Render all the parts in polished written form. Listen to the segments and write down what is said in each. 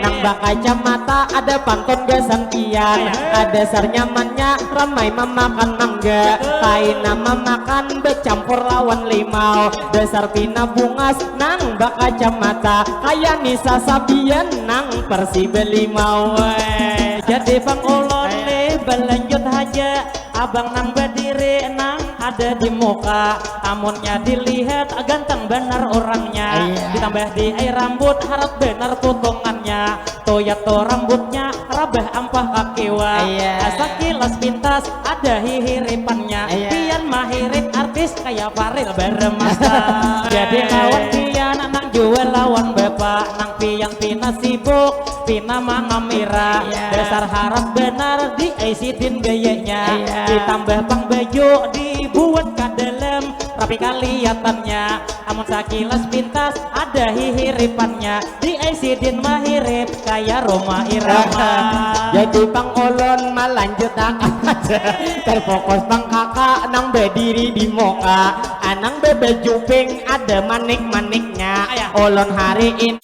nang baka kacamata ada pantun gesan pian, ada sar nyamannya ramai memakan mangga, kain nama makan bercampur lawan limau, dasar pina bungas nang baka kacamata kayak Nisa Sabian nang Persi Belimau. Jadi Bang Ulun nih berlanjut aja, abang nang berdiri nang ada di muka, amunnya dilihat ganteng benar orangnya, ditambah di air rambut harap benar potongannya, toyato rambutnya rabah ampah kakiwa, sekilas pintas ada hihiripannya, pian mahirin artis kayak Faril Bermasa. Jadi lawan pian nang jual lawan bapak, nang pian pina sibuk pina mangamira, dasar harap benar di aisidin gayanya, ditambah bang baju dibuat ke dalam rapi kelihatannya, amun sekilas pintas ada hihiripannya, di aisidin mahirip kayak Roma Irama. Jadi Bang Ulun melanjut aja, terfokus Bang kakak nang berdiri di muka, anang bebaju pink ada manik-maniknya, Ulun hari ini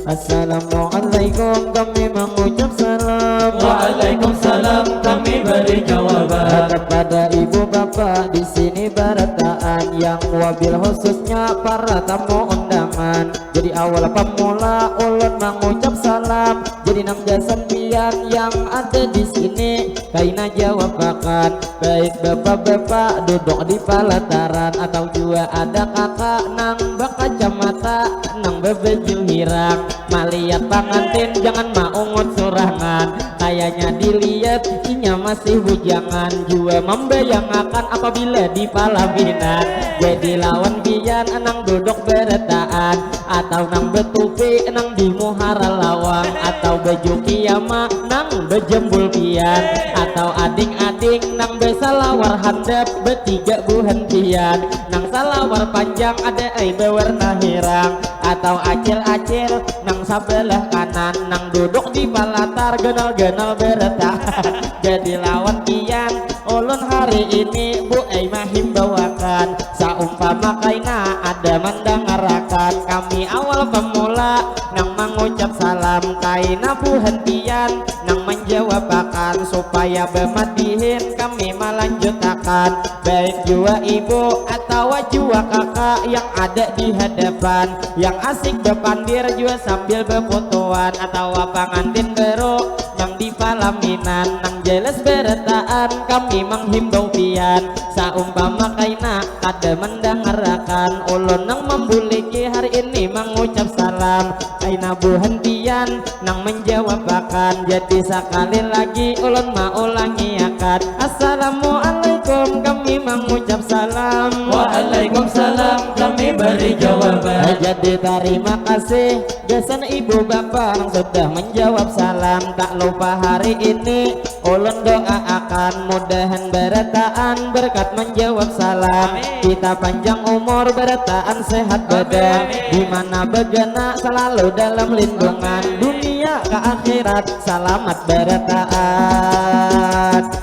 Assalamualaikum, kami mengucap salam. Waalaikumsalam, kami beri jawaban kepada ibu bapak di sini berataan, yang wabil khususnya para tamu undangan. Jadi awal pemula ulun mengucap salam, jadi nang jasan pian yang ada di sini kaina jawab akan baik bapak-bapak duduk di pelataran, atau juga ada kakak nang berkacamata nang berbaju hirang, melihat pengantin jangan maungut surangan, kayaknya dilihat inya masih bujangan, juga membayangkan apabila di palabinan jadi lawan pian nang duduk beretaan, atau nang betupi nang di muhara lawang, atau baju kiamah nang bejembul pian, atau adik-adik nang besalawar handap betiga buhan pian, nang salawar panjang ada berwarna hirang, atau acil-acil nang sebelah kanan nang duduk di palatar genal-genal beretaan jadi lawan pian ulun hari ini Bu Mahim bawakan saumpama kaina ada mendengarakan kami awal pemula nang mengucap salam kaina Bu hentian nang menjawab akan supaya bemadihin kami melanjutakan baik jua ibu atau jua kakak yang ada di hadapan yang asik bepandir jua sambil befotoan atau pengantin baru yang di palaminan nang jelas beretaan kami menghimbau pian saumpama kaina kada mendengarkan ulun nang membuliki hari ini mengucap salam kaina Bu hentian nang menjawab akan jadi sekali lagi ulun mau ulangi akan assalamualaikum kami mengucap salam Waalaikumsalam kami beri jawaban. jadi terima kasih gasan ibu bapak yang sudah menjawab salam tak lupa hari ini ulun doa akan mudahan beretaan berkat menjawab salam kita panjang umur beretaan sehat badan dimana begana selalu dalam lindungan dunia ke akhirat selamat beretaan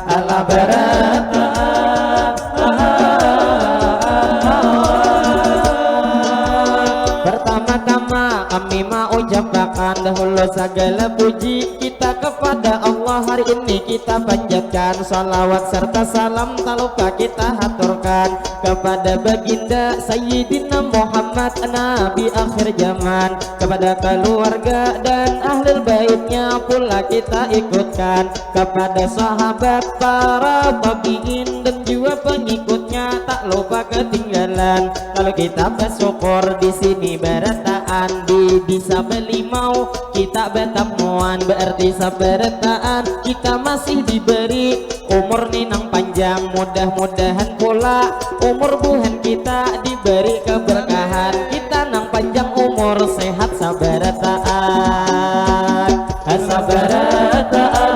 ala beretaan pertama-tama kami mau ucapkan dahulu segala puji kita kepada Allah hari ini kita panjatkan salawat serta salam tak lupa kita haturkan kepada baginda Sayyidina Muhammad Nabi akhir zaman kepada keluarga dan ahli baitnya pula kita ikutkan kepada sahabat para tabiin dan juga pengikutnya tak lupa ketinggalan kalau kita bersyukur di sini beretaan di desa Belimau kita betamuan berarti saberetaan kita masih diberi umur ninang panjang mudah-mudahan pula umur buhan kita diberi keberkahan kita nang panjang umur sehat saberetaan saberetaan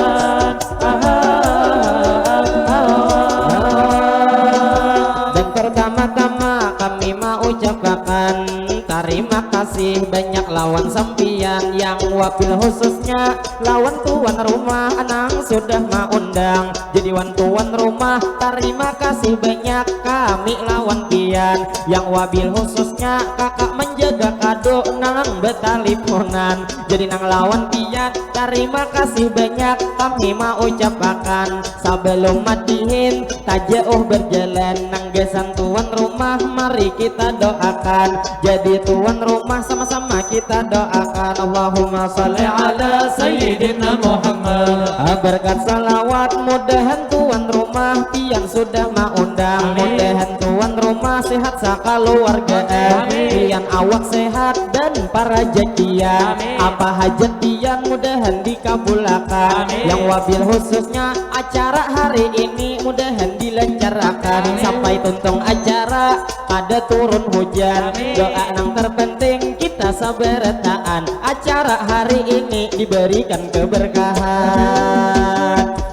dan pertama-tama kami mau ucapkan terima kasih banyak lawan sampian yang wabil khususnya lawan tuan rumah anang sudah mengundang jadi wan tuan rumah terima kasih banyak kami lawan pian yang wabil khususnya kakak menjaga kado nang betaliponan jadi nang lawan pian terima kasih banyak kami mau ucapkan sebelum madihin tak jauh berjalan nang gesan tuan rumah mari kita doakan jadi tuan rumah sama-sama kita doakan Allahumma sholli ala Sayyidina Muhammad. berkat salawat mudahan tuan rumah pian sudah mengundang mudahan tuan rumah sehat sakaluargaan pian awak sehat dan para jakian apa hajat pian mudahan dikabulkan yang wabil khususnya acara hari ini mudahan dilancarkan sampai tuntung acara ada turun hujan doa yang terpenting kita saberetaan acara hari ini diberikan keberkahan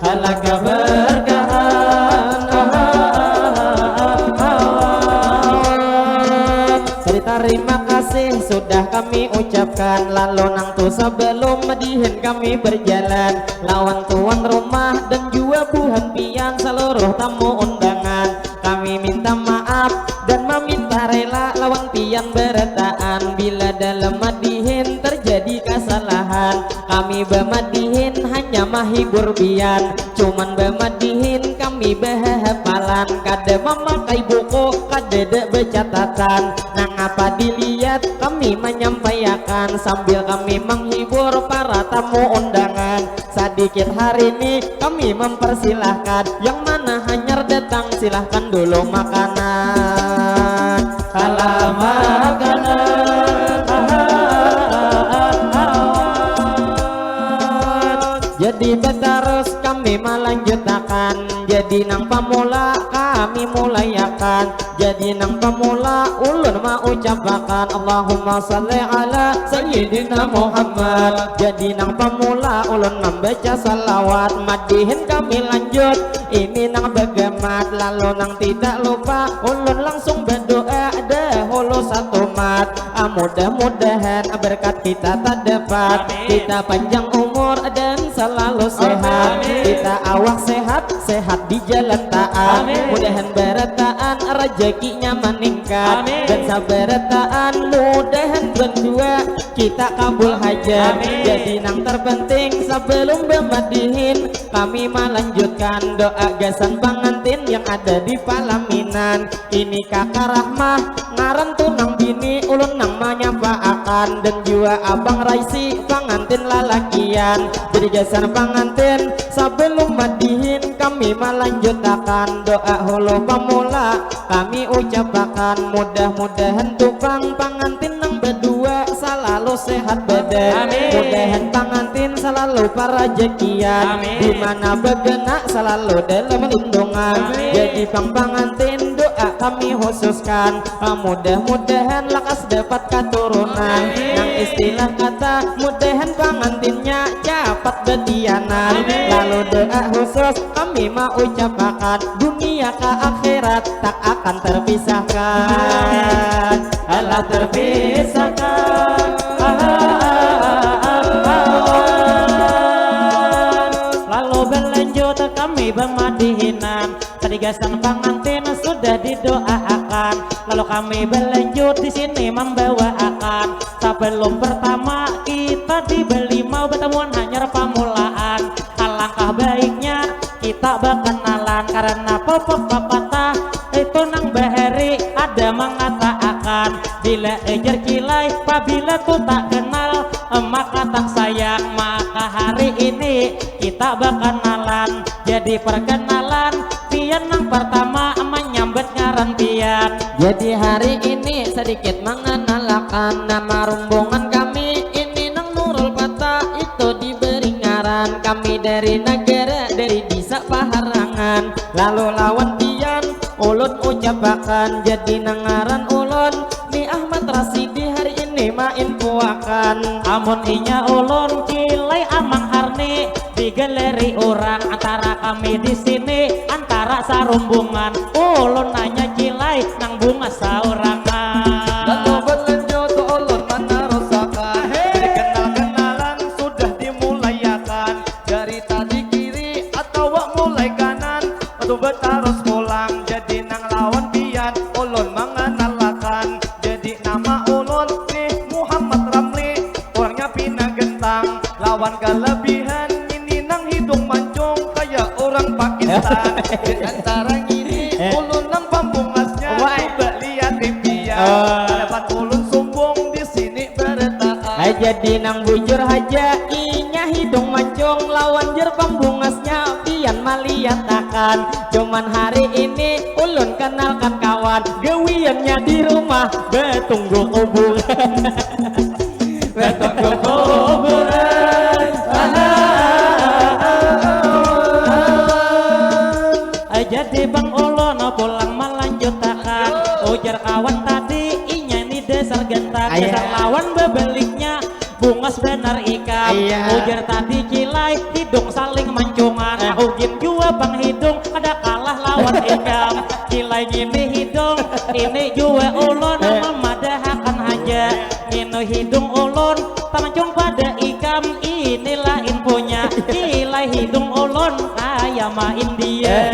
ala keberkahan terima kasih sudah kami ucapkan lalu nang tu sebelum madihin kami berjalan lawan tuan rumah dan juga buhan pian seluruh tamu undangan kami minta maaf dan meminta rela lawan pian beretaan bila dalam madihin terjadi kesalahan kami bemadihin hanya mahibur pian cuman bemadihin kami behafalan kada memakai buku kada bercatatan nang apa dilihat kami menyampaikan sambil kami menghibur para tamu undangan sedikit hari ini kami mempersilahkan yang mana hanyar datang silahkan dulu makanan ala makanan jadi betarus kami melanjutkan jadi nang pamula kami mulai akan jadi nang pamula ulun mau ucapkan Allahumma sholli ala Sayyidina Muhammad jadi nang pamula ulun membaca salawat madihin kami lanjut ini nang begemat lalu nang tidak lupa ulun langsung berdoa dahulu satu mat mudah-mudahan berkat kita tak dapat kita panjang umur dan selalu sehat kita awak sehat sehat di jalan taat. Mudahan berataan rezekinya meningkat. Dan sabarataan mudahan berdua kita kabul hajat. Jadi nang terpenting sebelum bermadihin kami melanjutkan doa gasan pengantin yang ada di Palaminan. Ini kakak Rahmah ngaran tunang bini ulun namanya Pak Akan dan juga abang Raisi pengantin lalakian. Jadi gasan pengantin sebelum madihin kami melanjutkan doa hulu pemula kami ucapkan mudah-mudahan tukang pengantin nang berdua selalu sehat badan. Mudahan pengantin selalu parajekian dimana begenak selalu dalam lindungan. Jadi pengantin doa kami khususkan mudah-mudahan lakas dapat keturunan. Yang istilah kata mudahan pengantinnya cepat betianan. Lalu doa khusus kami mau ucapkan dunia ke akhirat tak akan terpisahkan. Allah terpisahkan. Lalu berlanjut kami bermadihinan. Tadi gasan pengantin sudah didoakan. Lalu kami berlanjut di sini membawakan. Sebelum pertama kita dibeli mau bertemuan hanya pamulaan. Alangkah baiknya kita berkenalan karena pepatah itu nang bahari ada mengatakan bila ejar kilai apabila tu tak kenal maka tak sayang. Maka hari ini kita berkenalan. Jadi perkenalan pian yang pertama menyambut ngaran pian. Jadi hari ini sedikit mengenalkan nama rombongan kami ini nang Nurul Fatah itu diberi ngaran. Kami dari negara dari desa Paharangan. Lalu lawan pian ulun ucapakan jadi nangaran ulun ni Ahmad Rasidi hari ini main puakan. Amun inya ulun kilai amang harni digeleri orang antara kami di sini antara sarumbungan. Ulun nanya kilai nang bunga saurangan. Lalu berlanjut ulun menerusakan dari kenal-kenalan sudah dimulayakan. Dari tadi kiri atau mulai kanan atau bertarus pulang. Jadi nang lawan pian ulun mengenalkan. Jadi nama ulun nih Muhammad Ramli orangnya Pina Gentang. Lawan kelebihan ini nang hidung mancung kayak orang Pakistan. Di antara ini ulun nang pambungasnya coba lihat di pian. Dapat ulun sombong di sini bertahan. Jadi nang bujur haja inya hidung mancung lawan jer pambungasnya pian maliatakan. Cuman hari ini ulun kenalkan kawan gawiannya di rumah betunggu kuburan. Betunggu kuburan. Jadi bang ulun pulang melanjutkan ujar kawan tadi inya ini dasar gentak. Dasar lawan bebeliknya bungas benar ikan. Ujar tadi kilai hidung saling mancungan. Ugin jua bang hidung ada kalah lawan ikan. Kilai gini hidung ini jua ulun memadahakan aja. Ini hidung ulun tamancung pada ikan. Inilah infonya kilai hidung ulun kayak main dia.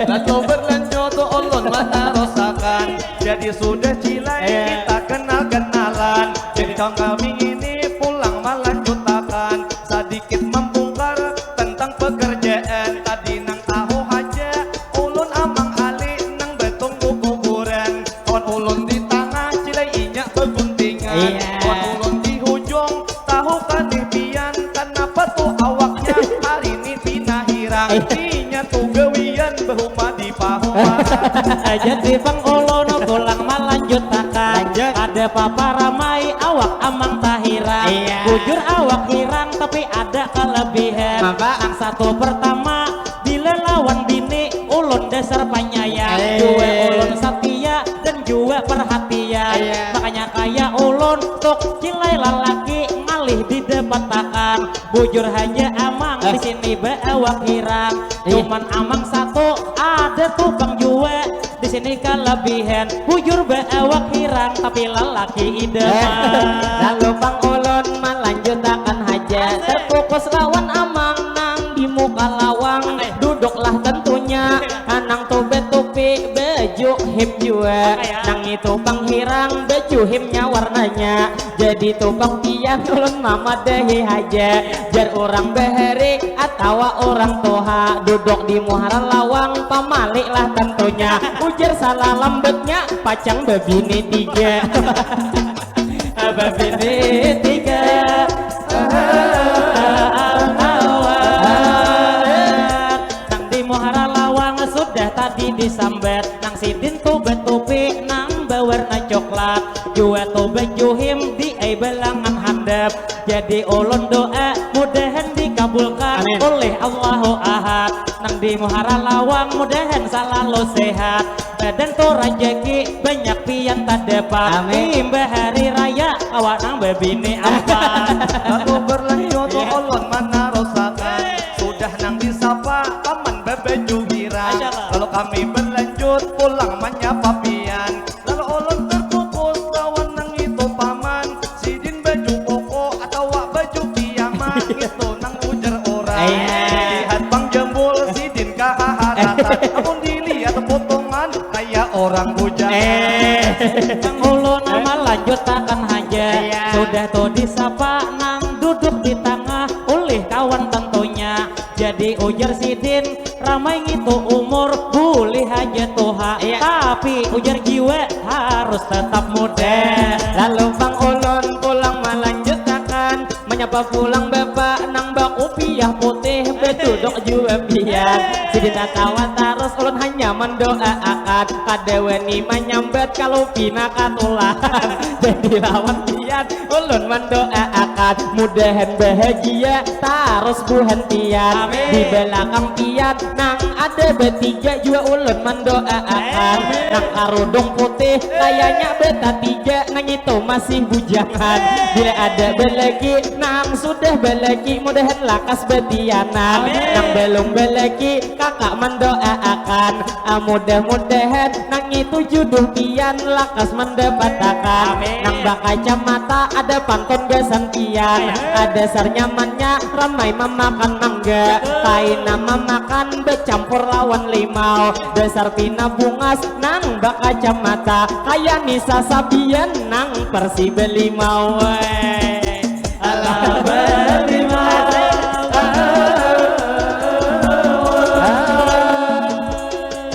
Lalu berlanjut ulun menerusakan. Jadi sudah cilai kita kenal-kenalan. Jadi tahun kami ini pulang melanjutkan. Sedikit membongkar tentang pekerjaan. Tadi nang tahu aja ulun amang ali nang betunggu kuburan. Kawan ulun di tengah cilai inya beguntingan. Kawan ulun di hujung tahu kan pian. Kenapa tuh awaknya hari ini Pina hirang. Inya tuh gawian behuma di pahuma. Jadi bang ulun pulang melanjutkan. Ada papa ramai awak amang tahira. Bujur awak hirang tapi ada kelebihan. Yang satu pertama bila lawan bini ulun dasar penyayang. Dua ulun setia dan juga perhatian. Makanya kayak ulun tuk cilai lalaki ngalih di depan takan. Bujur hanya amang di sini beawak hirang. Cuman amang satu ada tukang jua di sini kelebihan. Bujur beawak hirang tapi lelaki idaman. Lalu bang ulun melanjutkan haja terfokus lawan amang nang di muka lawang. Duduklah betupi baju him juga nang itu penghirang baju himnya warnanya jadi tupang pian ulun mama dehi haja jar orang beheri atau orang toha duduk di muara lawang pamalik lah tentunya ujar salah lembetnya pacang bebini tiga bebini tiga nang di muara lawang sudah tadi disambet nang sidin tuh betupi nang berwarna coklat jua tuh baju him di belangan handap jadi ulun doa mudahan dikabulkan amin. Oleh Allahu Ahad nang di muara lawang mudahan selalu sehat badan tuh rejeki banyak pian tak dapat imbah hari raya awak nang bebini apa lalu berlanjut ulun mana rosakan sudah nang disapa paman bebeju girang kalau kami berlanjut pulang menyapa pian lalu ulun terkukus lawan nang itu paman sidin baju koko atau wak baju kiamat itu nang ujar orang lihat bang jembul sidin kaharatan namun dilihat potongan kayak orang bujang nang ulun nama lanjut takkan haja sudah tuh disapa nang duduk di tengah oleh kawan tentunya jadi ujar sidin ramai ngitu umur boleh aja tuha tapi ujar jiwa harus tetap muda lalu bang ulun pulang melanjutkan menyapa pulang bapak nang bak upiah putih betuduk jua pian sidin tawa terus ulun hanya mendoakan kadeweni menyambet kalau pina katulahan jadi lawan pian ulun mendoakan mudahan bahagia terus buhentian di belakang pian nang ada bertiga juga ulun mendoakan nang karudung putih kayaknya beta tiga nang itu masih bujangan bila ada belagi nang sudah belagi mudahan lakas betianan nang belum belagi kakak mendoakan mudah-mudahan nang itu jodoh pian lakas mendapatkan nang bakal kacamata ada pantun gasan pian ada sar nyamannya ramai memakan mangga kain nama makan bercampur lawan limau dasar pina bungas nang bak kacamata kayak Nisa Sabian nang persi belimau alah belimau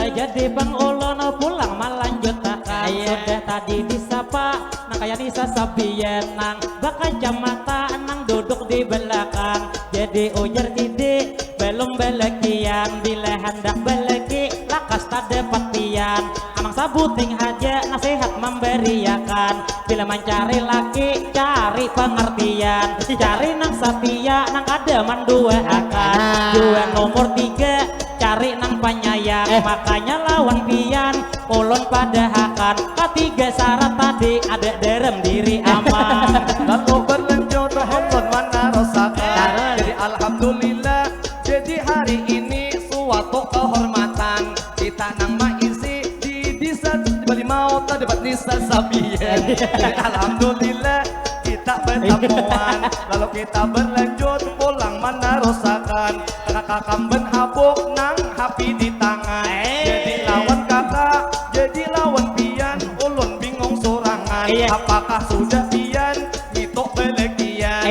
jadi bang ulun pulang melanjutkan sudah tadi disapa nang kayak Nisa Sabian nang bak kacamata nang duduk di belakang jadi ujar tidik belum belekian bila hendak beleki lakas tak dapat pian amang sabuting aja nasihat memberiakan bila mencari laki cari pengertian cari nang setia nang ada mandua akan dua nomor 3 cari nang penyayang makanya lawan pian ulun pada akan ketiga syarat tadi ada derem diri aman lalu berlanjut ulun mana rosakan jadi alhamdulillah jadi hari ini suatu kehormatan kita nang maisi di desa Belimau tak dapat Nisa Sabian jadi alhamdulillah kita bertemuan lalu kita berlanjut pulang mana rosakan kakak kamben habuk nang hapi di tangan jadi lawan kakak jadi lawan pian ulun bingung sorangan apakah sudah pian mitok belekian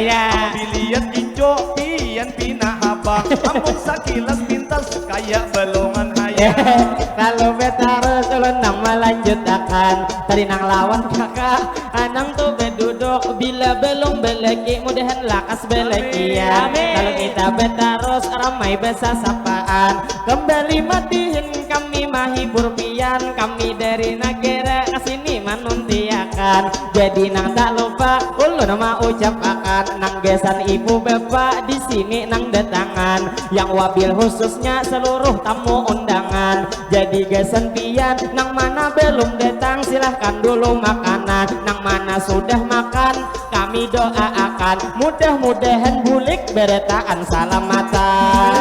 dilihat hijau pian pina habang ampun sakilas pintas kayak belongan hayang kalau beta harus ulun nang melanjutkan tadi nang lawan kakak anang tuh beduduk bila belum beleki mudahan lakas belekian kalau kita beta harus ramai besa sapaan kembali matiin kami mahibur pian kami dari negara kesini manuntiakan jadi nang tak lupa ulun mau ucapakan nang gesan ibu bapak di sini nang datangan yang wabil khususnya seluruh tamu undangan jadi gesan pian nang mana belum datang silahkan dulu makanan nang mana sudah makan kami doakan mudah-mudahan bulik beretaan salamatan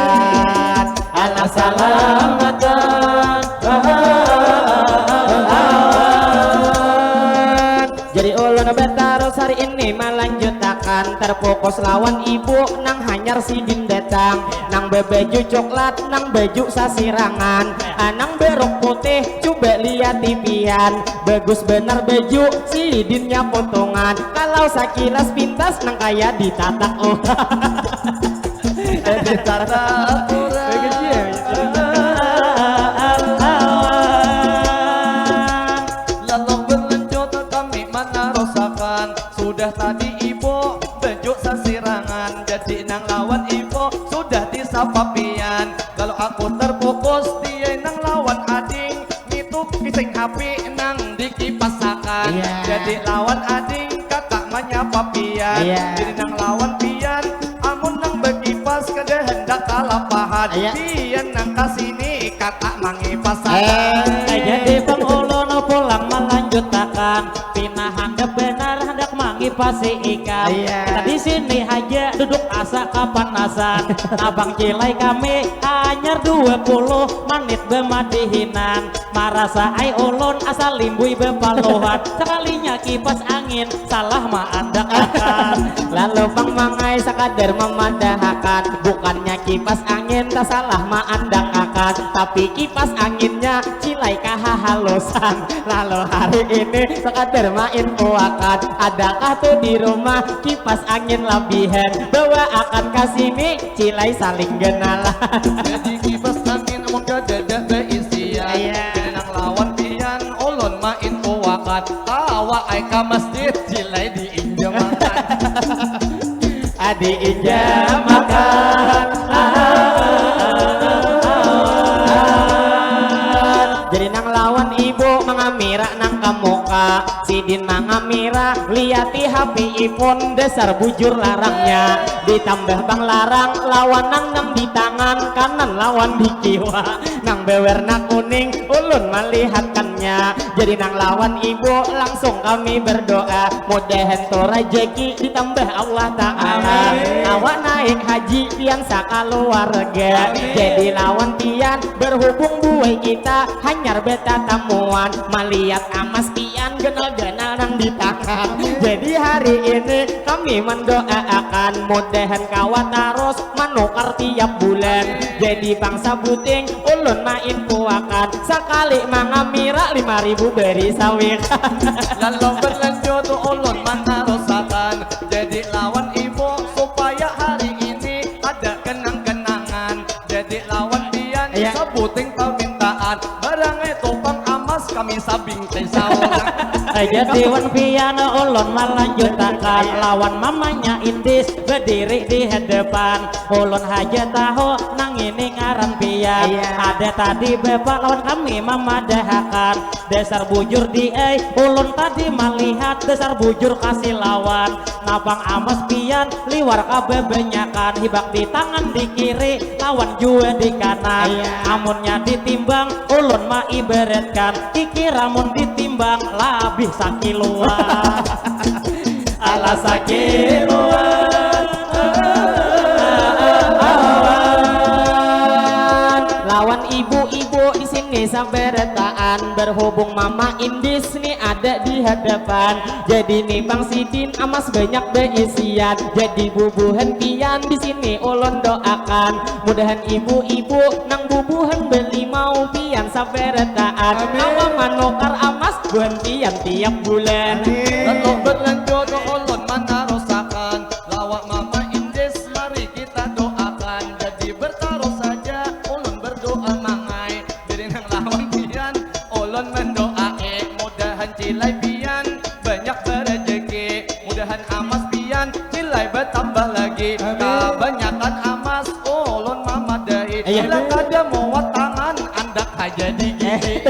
ala salamatan jadi ulun betarus hari ini melanjutkan terfokus lawan ibu nang hanyar sidin datang nang nang bebeju coklat nang baju sasirangan nang berok putih coba lihat tipian bagus bener baju si dinnya potongan kalau sakilas pintas nang kayak ditatak oh Ditata lalu berlanjut kami mana rosakan sudah tadi ibu bejuk sasirangan jadi nang lawan ibu sudah disapa pian kalau aku terfokus dia nang lawan ading itu kising api nang dikipasakan jadi lawan ading kakak menyapa pian jadi nang lawan pian amun nang berkipas kada hendak kalapahan pian nang kasini kakak mangipasakan Jadi Bang Ulun pulang melanjutkan pinahan benar hendak mangipasi ikan. Kita di sini aja duduk asa kapanasan. Abang Cilai kami hanya 20 menit bemadihinan. Marasa ai ulun asal limbui bepaluhan. Sekalinya kipas angin salah ma anda akan. lalu Bang Mangai sekadar memadahakan bukannya kipas angin tak salah ma anda akan tapi kipas anginnya Cilai kahahalosan lalu hari ini sekadar main uakan adakah tuh di rumah kipas angin labihan bawa akan kasini Cilai saling genalan jadi kipas angin amun kada beisian jadi nang lawan pian ulun main uakan tawa ai ka masjid Cilai diinjam makan adi injam makan jadi nang lawan ibu mengamira nang kamuka sidin mengamira liati HP iPhone dasar bujur larangnya ditambah bang larang lawan nang di tangan kanan lawan di kiwa nang bewerna kuning ulun melihatkannya jadi nang lawan ibu langsung kami berdoa mudahan to rejeki ditambah Allah Ta'ala awak naik haji pian sakaluarga jadi lawan pian berhubung buai kita hanyar beta tamuan melihat amas pian genal-genal nang di tangan jadi hari ini kami mendoakan mudahan kawan terus menukar tiap bulan jadi bangsa buting ulun main kuakan sekali mangamira 5.000 beri sawikan lalu berlanjut ulun mana rosakan jadi lawan ibu supaya hari ini ada kenang-kenangan jadi lawan pian sebuting permintaan barang itu pang amas kami sabing tesauran Jadi wan piano ulun melanjutkan lawan mamanya Indis berdiri di hadapan ulun haja tahu nang ini ngaran pian ada tadi bapak lawan kami memadahakan dasar bujur di ulun tadi melihat dasar bujur kasih lawan napang amas pian liwar kabe benyakan hibak di tangan di kiri lawan jua di kanan amunnya ditimbang ulun ma ibaratkan kiki ramun ditimbang labih sakiluan ala sakiluan lawan ibu-ibu di sini saberetaan berhubung mama Indis nih ada di hadapan jadi nih Bang Sidin amas banyak beisian jadi bubuhan pian di sini ulun doakan mudahan ibu-ibu nang bubuhan beli mau pian saberetaan awa manukar amas buhan pian tiap bulan lalu berlanjut ulun mana rosakan lawak mama Indis mari kita doakan jadi bertaruh saja ulun berdoa mangai jadi nang lawan pian ulun mendoae mudahan Cilai pian banyak berejeki mudahan amas pian Cilai bertambah lagi kebanyakan amas ulun mamadai bila kada muat tangan andak aja digigit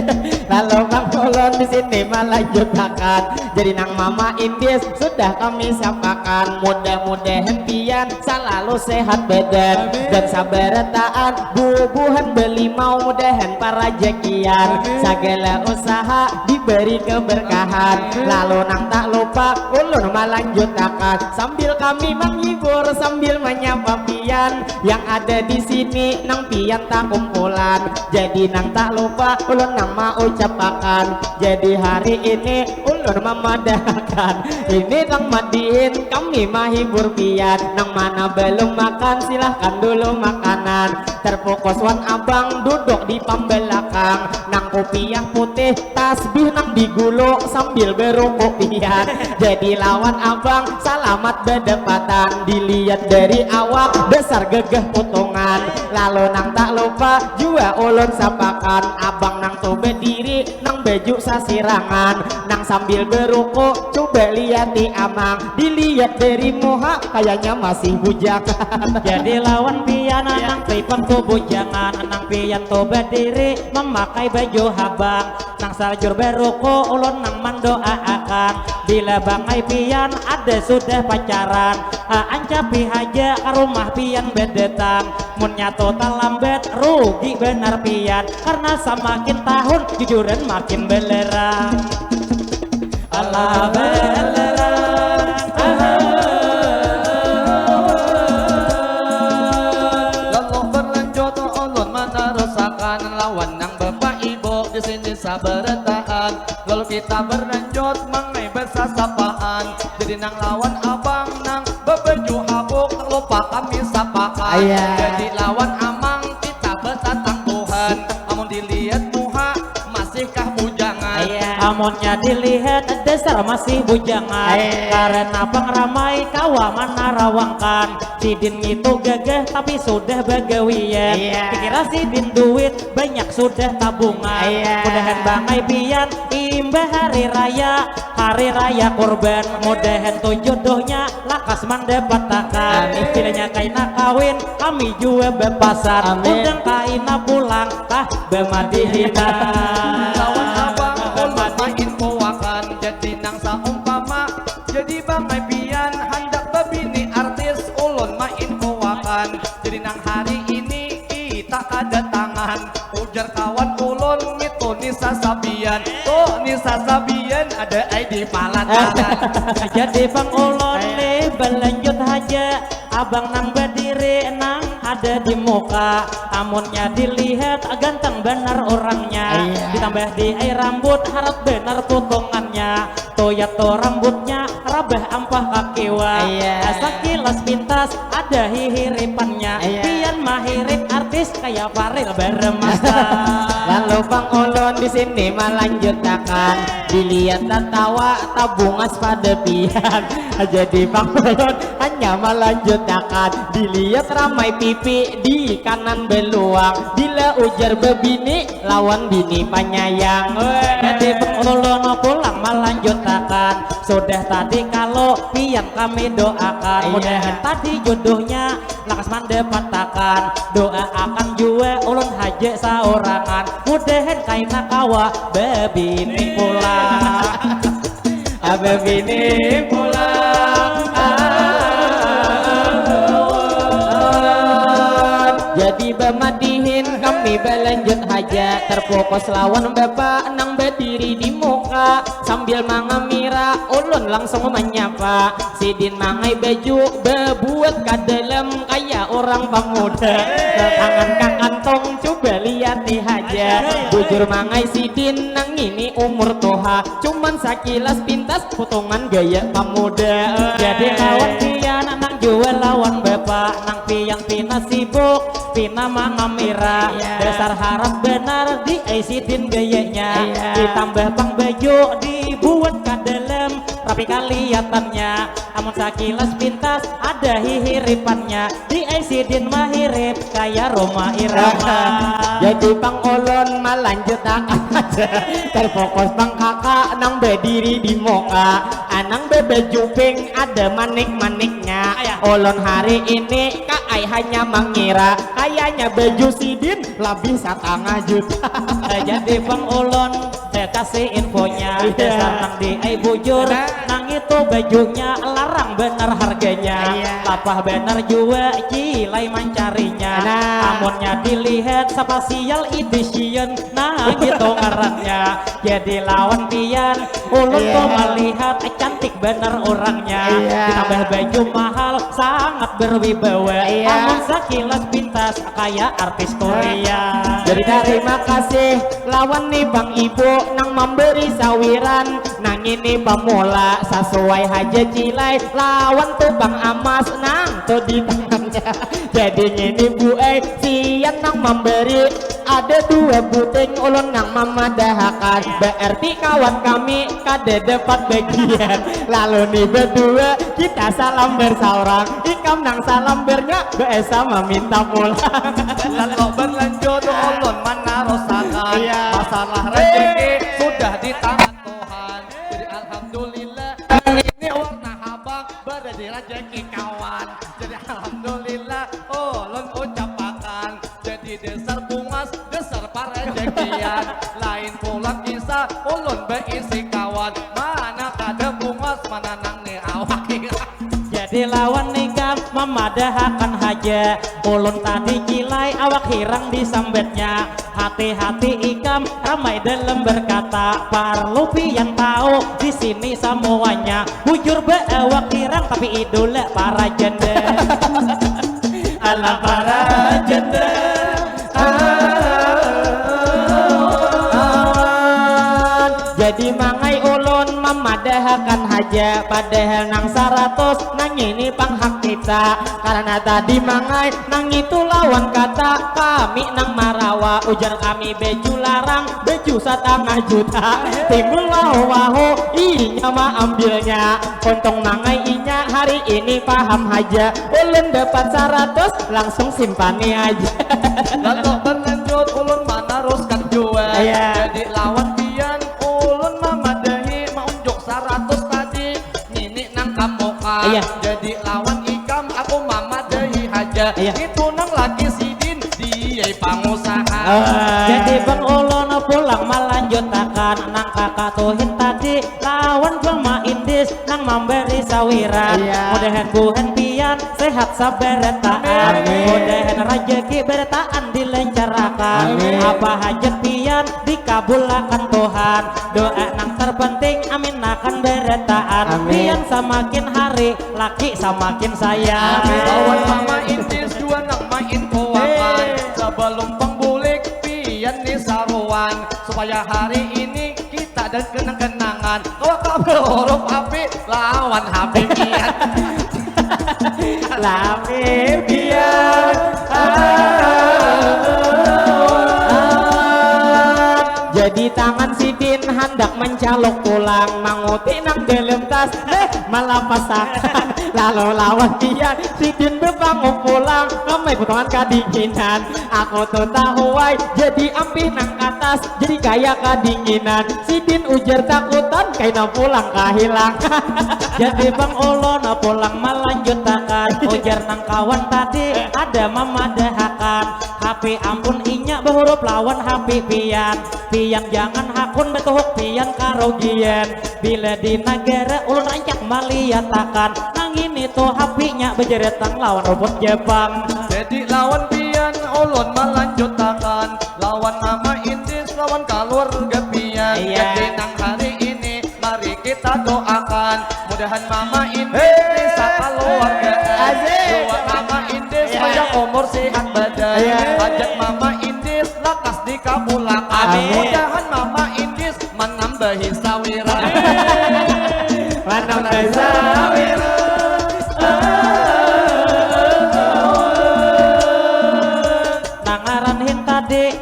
lalu Bang Ulun di sini melanjutkan jadi nang mama Indis sudah kami sapakan mudah-mudahan pian selalu sehat badan dan sabaretaan bubuhan beli mau mudahan limpah rezekian, segala usaha diberi keberkahan. Lalu nang tak lupa ulun melanjutkan sambil kami menghibur sambil menyapa pian yang ada di sini nang pian tak kumpulan. Jadi nang tak lupa ulun nang mau ucapkan, jadi hari ini ulun memadahkan ini nang madiin kami menghibur pian. Nang mana belum makan silahkan dulu makanan. Terfokus wan abang duduk di pembelakang, nang kopiah putih tasbih nang digulung sambil berukuk pian. Jadi lawan abang selamat berdepatan, dilihat dari awak besar gegeh potongan. Lalu nang tak lupa jua ulun sapakan abang nang tuh berdiri nang baju sasirangan, nang sambil berukuk coba lihat di amang, dilihat dari muka kayaknya masih bujangan. Jadi lawan pian nang tripang tuh bujangan, nang pian tuh berdiri memakai baju habang, nang sarjur beruko ulun nang mendoakan bila bangai pian ada sudah pacaran, ancapi haja ke rumah pian bedetang. Mun nyato lambat rugi benar pian, karena semakin tahun jujuran makin belerang. Allah belerang, lalu berlanjut ulun meneruskan lawan nang bapak ibu di sini sabertaan. Lalu kita berlanjut mengenai bersasapaan, jadi nang lawan abang nang berbaju habuk tak lupa kami sapaan. Jadi lawan amang kita bertatang Tuhan, amun dilihat muha masihkah bujangan. amunnya dilihat dasar masih bujangan, karena pengramai kawa mana rawangkan. Sidin itu gagah tapi sudah bagawian, dikira sidin duit banyak sudah tabungan. Mudahan bangai pian imbah hari raya kurban, mudahan tuh jodohnya lakas mendapatkan. Istilahnya kaina kawin kami juga bepasan, undang kaina pulang tah bemadihina. Lawan abang ulun main kowakan, jadi nang saumpama jadi bangai pian hendak bebini artis ulun main kowakan. Jadi nang hari ini kita ada tangan, ujar kawan ulun itu Nisa Sabian. Tuh Nisa Sabian ada ID palataran. Jadi bang ulon nih berlanjut aja, abang nang berdiri nang ada di muka, amunnya dilihat ganteng benar orangnya, ditambah di air rambut harap benar potongannya, toyat to rambutnya rabah ampah kakiwa, sekilas pintas ada hihiripannya, pian mahirip artis kayak Faril bermasa. Lalu bang ulun di sini melanjutkan, dilihat tertawa tabungas pada pian. Jadi bang ulun hanya melanjutkan, dilihat ramai pipi di kanan beluang, bila ujar bebini lawan bini penyayang. Jadi bang ulun pulang melanjutkan, sudah tadi kalau pian kami doakan, mudahan tadi jodohnya lakas mendapatkan. Doa akan juga ulun haja saorangan, mudahan kaina kawa bebini pulang. Bebini pulang. Jadi bemadihin kami berlanjut haja, terfokus lawan bapak nang berdiri di muka, sambil mengamira ulun langsung menyapa. Sidin mangai baju bebuat ka dalam kayak orang pemuda, tangan ka kantong coba lihat di haja. Bujur mangai sidin nang ini umur toha, cuman sakilas pintas potongan gaya pemuda. Jadi lawan pian nang jual lawan bapak, nang pian pina sibuk pina mengamira, dasar harap benar di aisidin gayanya, ditambah pang baju dibuat ka dalam rapi kelihatannya, amun sakilas pintas ada hihiripannya, di aisidin mahirip kayak Roma Irama. Jadi bang ulun melanjut aja, terfokus bang kakak nang berdiri di muka, anang bebaju pink ada manik-maniknya. Ulun hari ini kai hanya mengira kayaknya baju sidin lebih 1,5 juta. Jadi bang ulun kasih infonya, dasar nang di ai bujur nang itu tuh bajunya larang bener harganya. Lapah bener juga cilai mencarinya. Amunnya dilihat spasial edition, nah gitu ngarannya. Jadi lawan pian ulun tuh melihat cantik bener orangnya. Ditambah baju mahal sangat berwibawa. Amun sekilas pintas kayak artis Korea. Jadi terima kasih lawan nih Bang Ibu nang memberi sawiran nang ini pemula sesuai haja cilai lawan tuh Bang Amas nang tuh di tangannya. Jadi ini Bu sian nang memberi ada 2 puting ulun nang memadahakan berarti kawan kami kade dapat bagian. Lalu nih berdua kita salam bersaurang ikam nang salam bernya biasa meminta pulang. Lalu berlanjut ulun menarosakan masalah rezeki sudah di tangan Tuhan. Jadi alhamdulillah ini warna habang berada di rezeki kawan. Jadi alhamdulillah ulun ucapakan jadi dasar bungas dasar para rezekian. Lain pula kisah ulun berisi kawan mana kada bungas mana nang ni awak. Jadi lawan nikah memadahakan haja ulun tadi cilai awak hirang disambetnya. Hati-hati ikam ramai dalam berkata perlu pian tahu di sini semuanya bujur awak hirang tapi idola para janda. Ala para janda. Jadi mangai ulun memadahakan haja padahal nang 100 nang ini panghak kita karena tadi mangai nang itu lawan kata kami nang marawa ujar kami baju larang baju 1,5 juta timbul waho inya mah ambilnya untung mangai inya hari ini paham haja ulun dapat 100 langsung simpani aja. Lalu berlanjut ulun meneruskan jua jadi lawan pian ulun memadahi maunjuk 100 tadi nini nang kamuka jadi lawan ikam aku memadahi haja itu nang laki sidin dia pengusaha. Jadi Bang ulun pulang melanjutakan nang kakak tuhin tadi lawan Bang Indis nang memberi sawiran. Mudahan buhan pian sehat sabar taat. Mudahan rezeki bertaan dilancarkan. Apa hajat pian dikabulkan Tuhan. Doa nang terpenting amin akan bertaan. Pian semakin hari laki semakin sayang. Lawan Mama Indis juga nang main kowakan sebelum pengbulik pian nih saruan supaya hari ini kita ada kenang-kenangan. Kalau berhuruf api lawan Habib pian. Habib pian. Jadi tangan sidin hendak mencalok pulang manguti nang dalam tas malah pasakan lalu lawan dia sidin bebangun pulang ramai potongan kedinginan aku tuh tahu jadi ampih nang atas jadi kayak kedinginan sidin ujar takutan kaina pulang kehilangan. Jadi Bang ulun pulang melanjutakan ujar nang kawan tadi ada memadahakan HP ampun inya berhuruf lawan HP pian jangan hakun betuhuk pian karugian bila di negara ulun rancak maliatakan nang ini tuh HP-nya bejeretang lawan robot Jepang. Jadi lawan pian ulun melanjutakan lawan Mama Indis lawan keluarga pian. Jadi nang hari ini mari kita doakan mudahan Mama Indis bisa keluarga doa Mama Indis panjang umur sehat badan ajak Mama Indis lakas dikabulkan mudahan Mama Indis menambahi sawiran. Menambahi sawiran.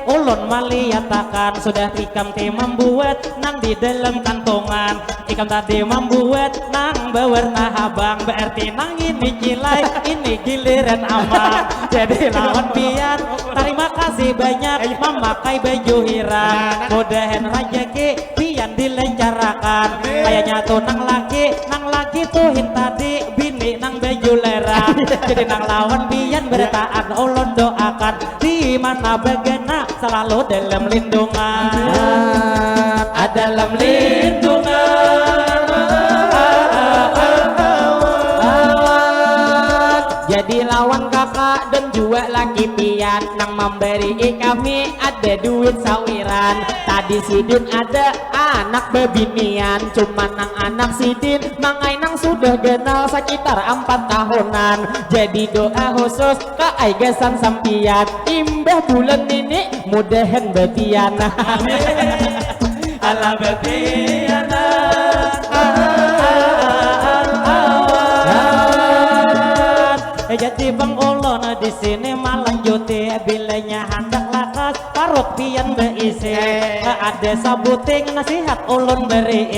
Ulun maliatakan sudah ikam ti membuat nang di dalam kantongan ikam tadi membuat nang berwarna habang berarti nang ini cilai ini giliran aman. Jadi lawan pian terima kasih banyak memakai baju hirang mudahan rezeki pian dilancarkan kayaknya tuh nang laki tuh tadi bini nang baju lerang. Jadi nang lawan pian bertahan ulun doakan di mana bagana selalu dalam lindungan dalam lindungan laki pian nang memberi kami ada duit sawiran. Tadi sidin ada anak bebinian, cuman nang anak sidin mangai nang sudah kenal sekitar 4 tahunan. Jadi doa khusus ke aigesan sampian, imbah bulan ini mudahan betian. Ala betian. Jadi Bang Ulun di sini melanjuti bilanya hendak lakas parut pian beisi. Ada sabuting nasihat ulun beri.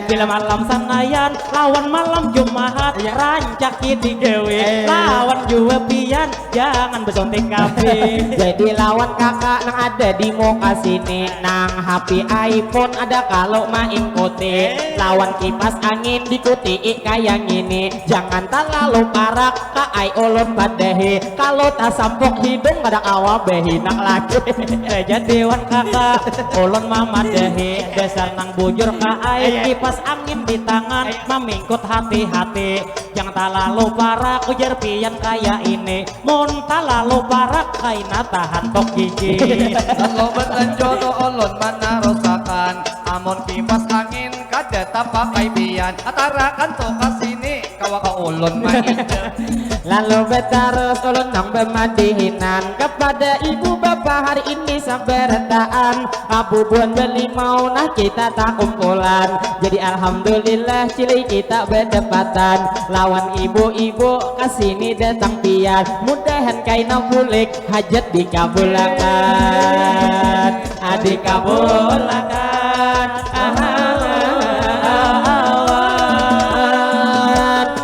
Bila malam sanayan lawan malam Jumat rancak digawe. Lawan juga pian jangan besonting kafe. Jadi lawan kakak nang ada di muka sini nang HP iPhone ada kalau main kote. Lawan kipas angin dikuti kayak gini. Jangan terlalu parak kai ulun padahi, kalau tak sampok hidung ada awal behinak lagi. Jadi wan kakak ulun mama dehi dasar nang bujur kai kipas angin di tangan memingkut hati-hati. Jangan terlalu parak ujar pian kayak ini, mun terlalu parak kaina tahan tok gigi. Kalau berlanjut ulun mana rosakan, amun kipas angin kada tak pakai pian atarakan tuh kasini kawa ka ulun main. Lalu betarus ulun nang bemadihinan kepada ibu bapak hari ini sabartaan abu buan belimau nah kita tak kumpulan. Jadi alhamdulillah cili kita berdepatan lawan ibu-ibu kasini datang pian mudahan kaina bulik hajat dikabulakan dikabulakan.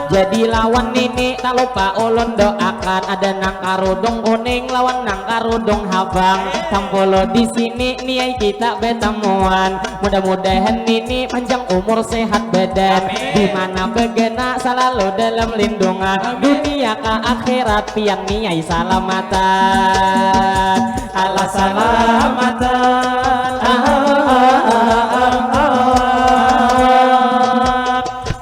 Jadi lawan ini tak lupa ulun doakan ada nang karudung kuning lawan nang karudung habang. Tampolo di sini niai kita betemuan. Mudah-mudahan ini panjang umur sehat badan. Di mana begena selalu dalam lindungan dunia ke akhirat pian niai salamatan. Allah salamatan.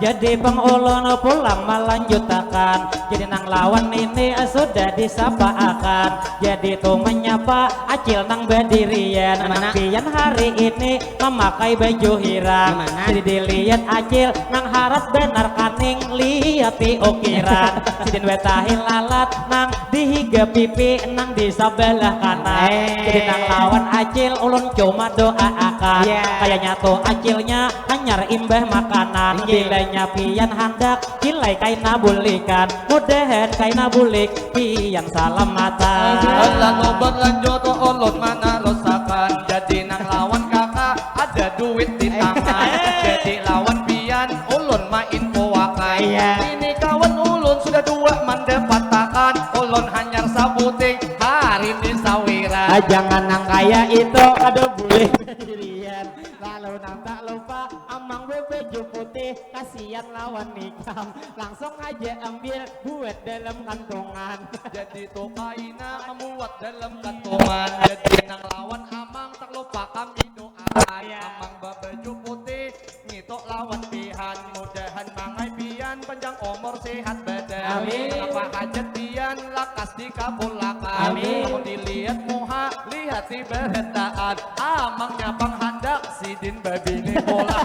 Jadi Bang Ulun pulang melanjutkan. Jadi nang lawan ini sudah disapaakan. Jadi tuh menyapa acil nang berdirian. Pian hari ini memakai baju hirang. Jadi dilihat acil nang harap benar kaning liati ukiran. Sidin wetahi lalat nang dihiga pipi nang di sebelah kanan. Jadi nang lawan acil ulun cuma doaakan. Kayaknya tuh acilnya hanyar imbah makanan. Bilanya pian hendak kilai kaina bulikan mudahan kaina bulik pian salamatan. Lalu berlanjut ulun mana rosakan. Jadi nang lawan kakak ada duit di tangan. Jadi lawan pian ulun main powakan. Ini kawan ulun sudah dua mendapatkan ulun hanyar sabuting hari ini sawiran. Jangan nang kaya itu ada boleh dirian. Lalu nang tak lupa amang baju putih kasihan lawan nikam langsung aja ambil buat dalam kantongan. Jadi tuh kaina muat dalam kantongan. Jadi nang lawan amang tak lupa kami doakan. Amang baju putih ngitok lawan pihan mudahan mangai pian panjang umur sehat badan. Amin. Apa hajat pian lakas dikabulakan. Amin. Namun dilihat muha lihat di beretaan amangnya panghandak sidin babini bola.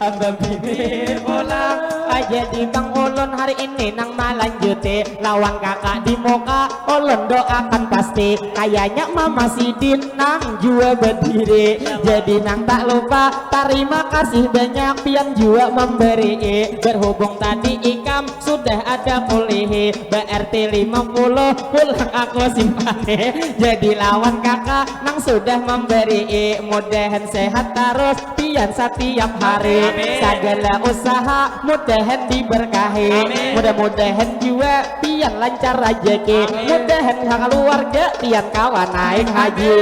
Hamba bibir pulang aja di Bang Ulun hari ini nang melanjuti lawan kakak di muka ulun doakan pasti kayaknya mama sidin nang jua berdiri. Jadi nang tak lupa terima kasih banyak pian jua memberi. Berhubung tadi ikam sudah ada pulih BRT 50 pulang aku simpane. Jadi lawan kakak nang sudah memberi mudahan sehat terus pian setiap hari. Segala usaha mudahan diberkahi. Mudah-mudahan juga pian lancar rezeki. Mudahan keluarga pian kawan naik haji.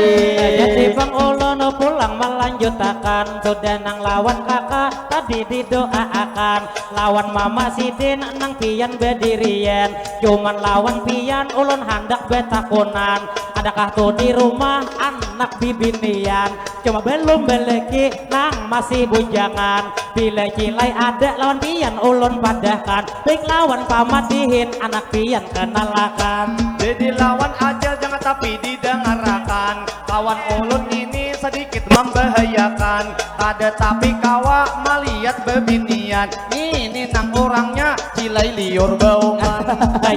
Jadi Bang Ulun pulang melanjutkan sudah nang lawan kakak tadi didoakan lawan mama sidin nang pian berdirian. Cuman lawan pian ulun hendak betakunan. Adakah tuh di rumah anak bibinian? Cuma belum beleki nang masih bujangan. Bila cilai ada lawan pian ulun padahkan. Baik lawan pamatihin anak pian kenalakan. Jadi lawan aja jangan tapi didengarkan. Kawan ulun ini sedikit membahayakan. Ada tapi kawa malihat bebinian. Ini nang orangnya cilai liur bauman.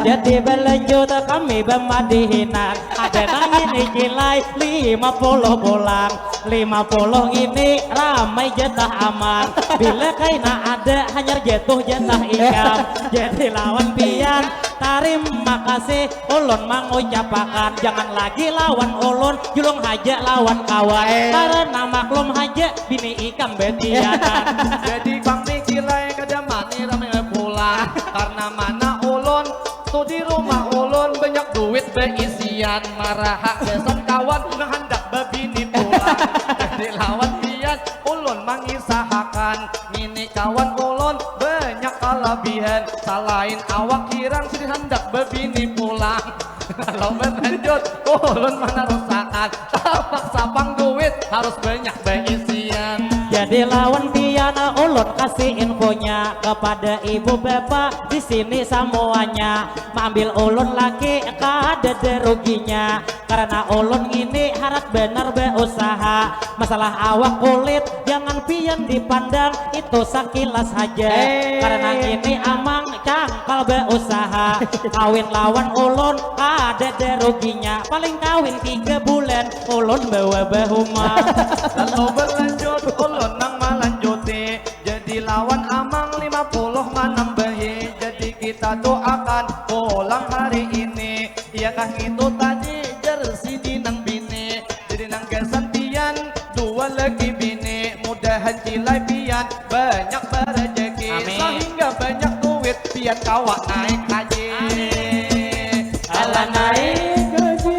Jadi berlanjut kami bermadihinan. Ada nang ini kilai 50 bolang. 50 ini ramai jatah aman. Bila kaina ada hanya jatuh jatah ikan. Jadi lawan pian tarim makasih ulun mengucapakan. Jangan lagi lawan ulun julung haja lawan kawan. Karena maklum haja bini ikan betianan. Jadi bang kilai kada mani ramai pulang. Karena mana ulun tuh di rumah ulun banyak duit beisian. Marah besan kawan hendak bebini pulang. Jadi lawan pian ulun mengisahakan. Ini kawan ulun banyak kelebihan. Salahin awak kirang sini hendak bebini pulang. Kalau berlanjut ulun mana rusakan. Tapak sapang duit harus banyak beisian. Jadi lawan piana ulun kasih infonya kepada ibu bapak di sini semuanya. Ambil ulun lagi kada deruginya. Karena ulun ini harap benar berusaha. Masalah awak kulit jangan pian dipandang itu sekilas saja. Karena ini amang cangkal berusaha. Kawin lawan ulun kada deruginya. Paling kawin 3 bulan ulun bawa bahuma. Lalu berlanjut ulun nang melanjuti. Jadi lawan amang 50 menambahi. Jadi kita doakan pulang hari ini. Iyakah itu tadi jersey di nang bini. Jadi nang kesantian 2 lagi bini. Mudahan cilai pian banyak berejeki. Sehingga banyak duit pian kawa naik haji. Ala naik haji.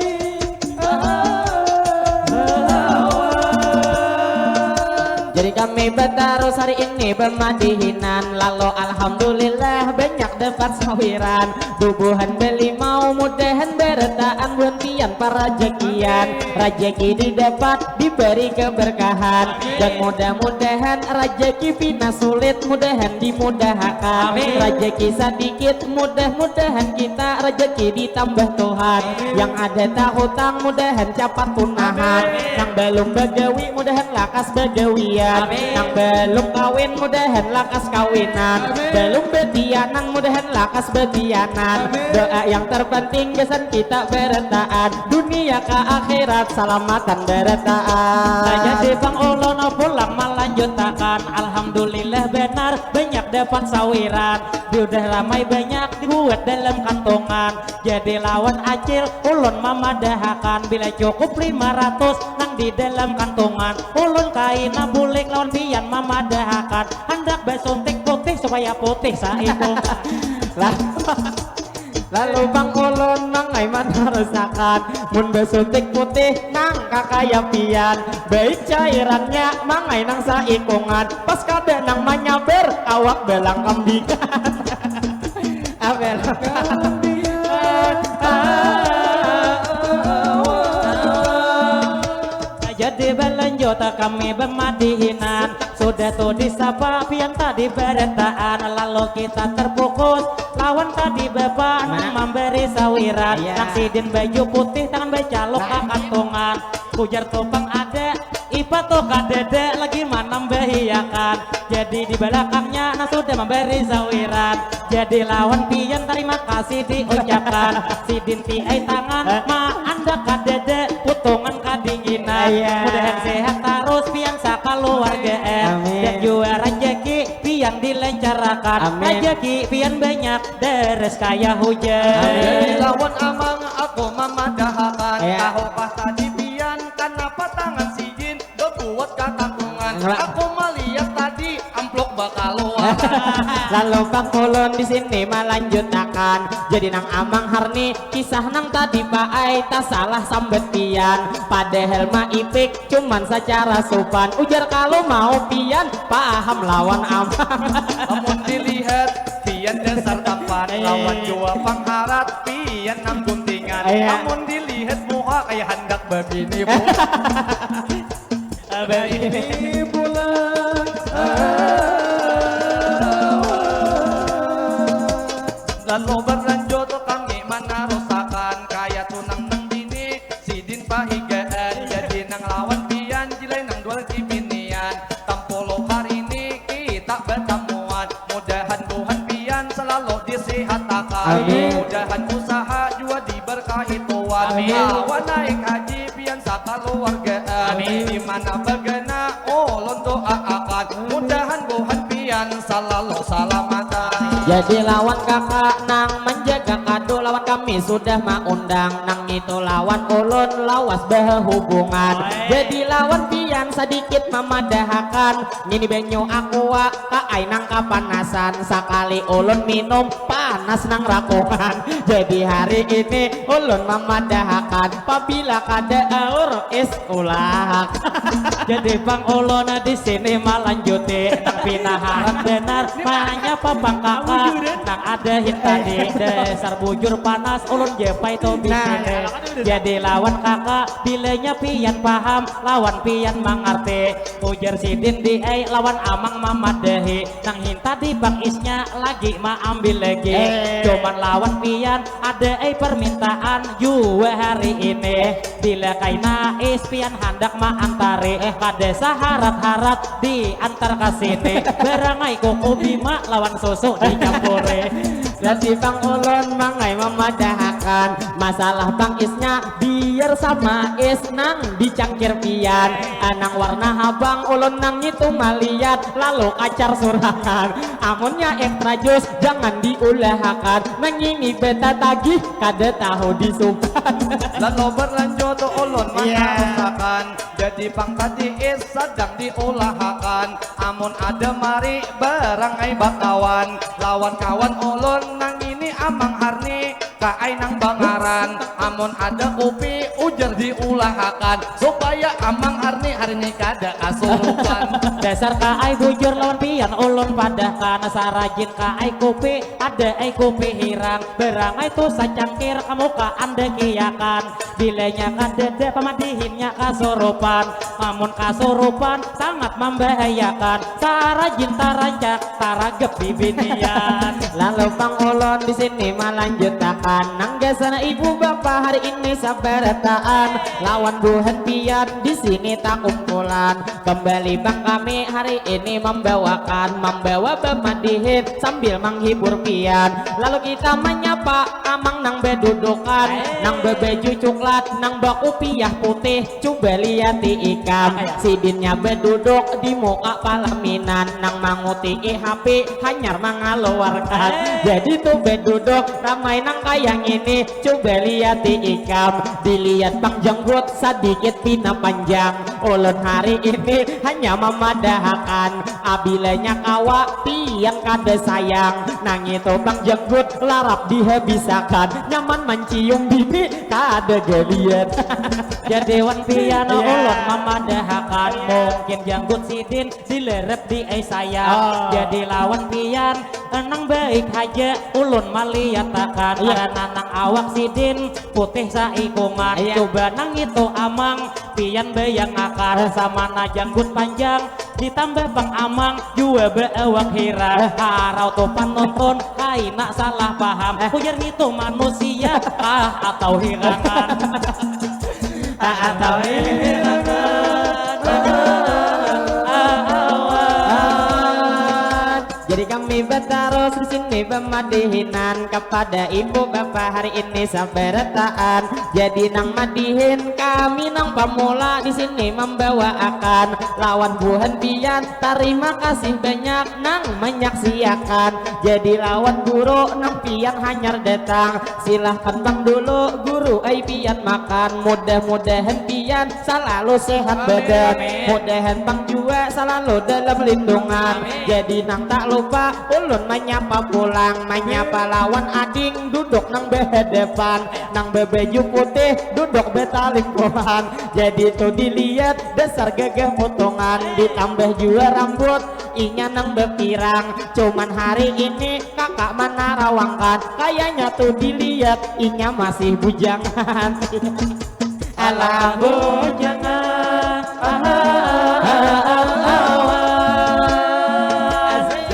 Jadi kami bertaruh hari ini bermadihinan. Lalu alhamdulillah banyak dapat sawiran. Tubuhan beli mau mudahan bertaan buantian para rezekian. Rezeki didapat diberi keberkahan. Dan mudah-mudahan rezeki pina sulit mudahan dimudahkan. Rezeki sedikit mudah-mudahan kita rezeki ditambah Tuhan. Yang ada tak hutang mudahan cepat tunahan. Yang belum begawi mudahan lakas begawian. Yang belum kawin mudahan lakas kawinan. Belum betianan mudahan lakas betianan. Doa yang terpenting kesan kita bertaan. Dunia ke akhirat selamatan bertaan. Jadi bang ulun pulang melanjutkan. Alhamdulillah benar banyak dapat sawiran. Udah ramai banyak dibuat dalam kantongan. Jadi lawan acil ulun memadahakan. Bila cukup 500 nang di dalam kantongan. Ulun kaina bulik lawan pian memadahakan. Hendak besuntik putih supaya putih saiku. Lalu bang ulun mangai mana resakan. Mun besuntik putih nang kakaya pian. Baik cairannya mangai nang saikungan. Pas kada nang manyaber awak belang kambingan. Abel jadi berlanjut kami bermadihinan. Sudah tuh disapa pian tadi beretaan. Lalu kita terfokus lawan tadi bapak nang memberi sawiran. Nang sidin baju putih tangan becalok kantongan. Ujar topang ada ipa tuh kadede lagi mana membahayakan. Jadi di belakangnya nah sudah memberi sawiran. Jadi lawan pian terima kasih diucapkan. Sidin tiai tangan ma anda kadede putungan kadinginan. Mudahan sehat terus pian sakaluargaan. Dan juga rezeki pian dilencarakan. Rezeki pian banyak deres kaya hujan. Jadi lawan amang aku memadahakan. Tahukah tadi pian kenapa tangan si jin berbuat kakantungan. Aku melihat tadi amplop bakal luar. Lalu bang ulun di sini melanjutkan. Jadi nang amang harni kisah nang tadi paai tak salah sambet pian. Padahal mah ipik cuman secara sopan. Ujar kalau mau pian paham lawan amang. Namun dilihat pian dasar tampan. Lawan jua pangharat pian nang guntingan. Namun dilihat muka kayak hendak babini pulang. Babini pulang. Lalu berlanjut kami mana rusakan. pergi binian. Tempuluh hari ini kita bertemuan, mudahan Tuhan pian selalu disihatakan. Amin. Mudahan usaha juga diberkahi Tuhan. Amin. Lawan naik haji pian sakaluargaan. Amin. Di mana begena ulun doa akan, mudahan Tuhan pian selalu salamatan. Jadi lawan kakak nang menjaga kado, lawan kami sudah mengundang, nang itu lawan ulun lawas berhubungan. Jadi lawan pian sedikit memadahakan, ini benyo aqua kaai nang kapanasan, sekali ulun minum panas nang rakungan. Jadi hari ini ulun memadahakan, apabila kada aur is ulah. Jadi bang ulun di sini melanjuti, nang pinaharan benar hanya papang kakak. Nang ada hit tadi dasar bujur panas ulun jepai to bisine. Jadi lawan kakak bilanya pian paham, lawan pian mengerti. Ujar sidin di lawan amang mamadahi, nang hinta di bang isnya lagi ma ambil lagi. Cuman lawan pian ada permintaan juga hari ini, bila kaina is pian hendak ma antari, kada saharat-harat di antar kasini. Berangai koko bima lawan susu dicampuri. Jadi bang ulun mangai memadahakan, masalah bang isnya biar sama is nang dicangkir pian. Anang warna habang ulun nang itu maliat, lalu kacar surakan. Amunnya ekstra jus jangan diulahakan, mengini beta tagih kada tahu disupan. Lalu berlanjut ulun mengatakan, jadi bang tadi is sedang diulahakan. Amun ada mari berangai bakawan, lawan kawan ulun nang ini amang harni kaai nang bangaran. Amun ada kopi ujar diulahakan, supaya amang harni hari ini kada kasurupan. Dasar kaai bujur lawan pian ulun padahkan, sarajin kaai kopi ada kopi hirang. Berangai tu sacangkir kamu ka anda kiakan, bilanya kadede pamadihinnya kasurupan. Amun kasurupan sangat membahayakan, sarajin tarancak taragep bibinian. Lalu bang ulun di sini melanjutkan, nang gasana ibu bapak hari ini sabarataan, lawan buhan pian di sini tak kumpulan. Kembali bang kami hari ini membawa pemadihin sambil menghibur pian. Lalu kita menyapa amang nang bedudukan, nang bebeju coklat, nang baku piah putih. Coba lihat ikam, sidinnya beduduk di muka palaminan, nang manguti HP hanyar mengeluarkan. Jadi tuh beduduk ramai nang kayang ini, coba lihat ikam, dilihat bang jenggot sedikit pina panjang. Ulun hari ini hanya memadahakan, abilanya kawa pian kada sayang, nang itu bang jenggot larap dihabisakan, nyaman mencium bibi kada geliat. Jadi wan pian ulun memadahakan, mungkin jenggot sidin dilerep di sayang. Jadi lawan pian nang baik aja ulun maliatakan, karena nang awak sidin putih saikungan. Coba nang itu amang pian bayang akar, sama na janggut panjang ditambah bang amang juga beawak hira. Harau tuh penonton kaina salah paham, ujar itu manusia atau hirangan. Atau jadi kami bertaruh di sini pemadihinan kepada ibu bapak hari ini sabarataan. Jadi nang madihin kami nang pemula di sini membawa akan, lawan buhan pian terima kasih banyak nang menyaksiakan. Jadi lawan guru nang pian hanyar datang, silahkan bang dulu guru pian makan. Mudah-mudahan pian selalu sehat badan, mudahan bang juga selalu dalam lindungan. Jadi nang tak lupa ulun menyapa pulang, menyapa lawan ading duduk nang berhadapan, nang bebeju putih duduk betalik polan. Jadi tuh dilihat dasar gagah potongan, ditambah juga rambut inya nang berpirang. Cuman hari ini kakak mana rawangkan, kayaknya tuh dilihat inya masih bujangan. Alah bujangan,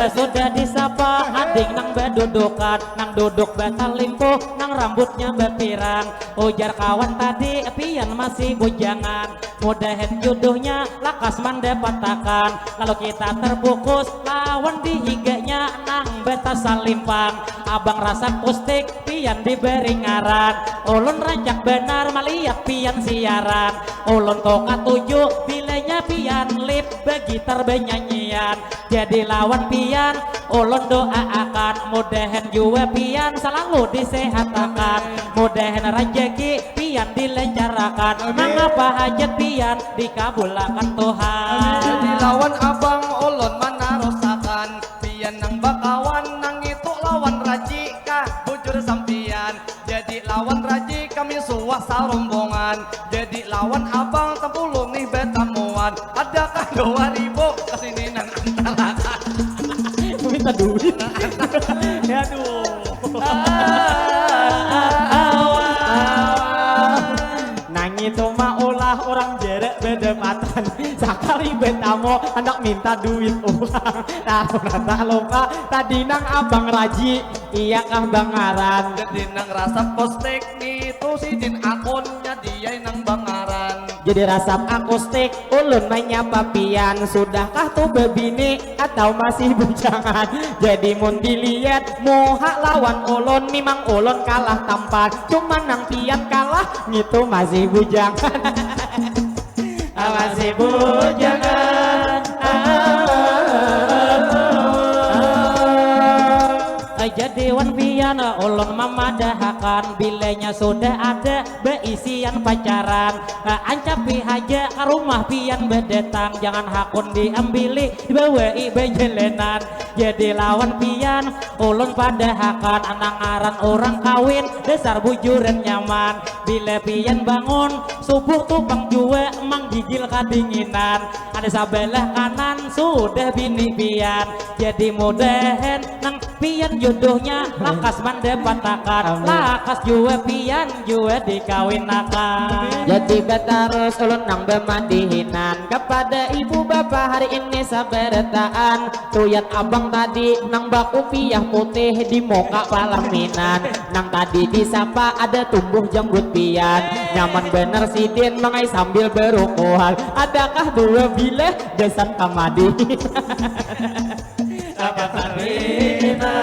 sudah disapa adik nang bedudukan, nang duduk batal limpo, nang rambutnya berpirang. Ujar kawan tadi pian masih bujangan, mudahan jodohnya lakas mendapatkan. Lalu kita terfokus lawan di higanya nang beta salimpang. Abang rasa kustik pian diberi ngaran, ulun rancak benar melihat pian siaran. Ulun toka tujuh bilanya pian lip begitar benyanyian. Jadi lawan pian ulun doa akan mudahan jua pian selalu disehatakan, mudahan rezeki pian dilancarkan, mengapa hajat pian dikabulkan Tuhan. Jadi lawan abang ulun mana rosakan, pian nang bakawan nang itu lawan raji kah bujur sampian. Jadi lawan raji kami suasa rombongan, jadi lawan abang tempuluh nih betamuan. Adakah 2000 kesini nang antarakan? Minta duit. Aduh. Nang itu mah ulah orang jerek bedepatan. Sekali betamo anak minta duit ulang. Nah rata lupa tadi nang abang raji iya kah bangaran. Jadi nang rasa postek nih tuh sidin akunnya dia nang bangaran. Jadi rasap akustik ulun menyapa pian, sudahkah tuh bebini atau masih bujangan. Jadi mun dilihat muha lawan ulun memang ulun kalah tampan, cuman nang pian kalah gitu masih bujangan. Masih bujangan. Jadi wan pian ulun memadahakan, bilanya sudah ada beisian pacaran. Ancapi haja ke rumah pian bedetang, jangan hakun diambili dibawai bejelenan. Jadi lawan pian ulun padahakan, anang aran orang kawin dasar bujuran nyaman. Bila pian bangun subuh tupang jua emang gigil kadinginan, ada sabelah kanan sudah bini pian. Jadi mudahan nang pian jodohnya lakas mendapatkan, lakas jua pian jua dikawinakan. Jadi betarus ulun nang bemandihinan kepada ibu bapak hari ini saberetaan. Tuyat abang tadi nang baku piyah putih di muka palaminan. Nang tadi disapa ada tumbuh janggut pian, nyaman bener sidin mengai sambil berukuhan. Adakah dua bilah desan kamadi? Apa Sarina?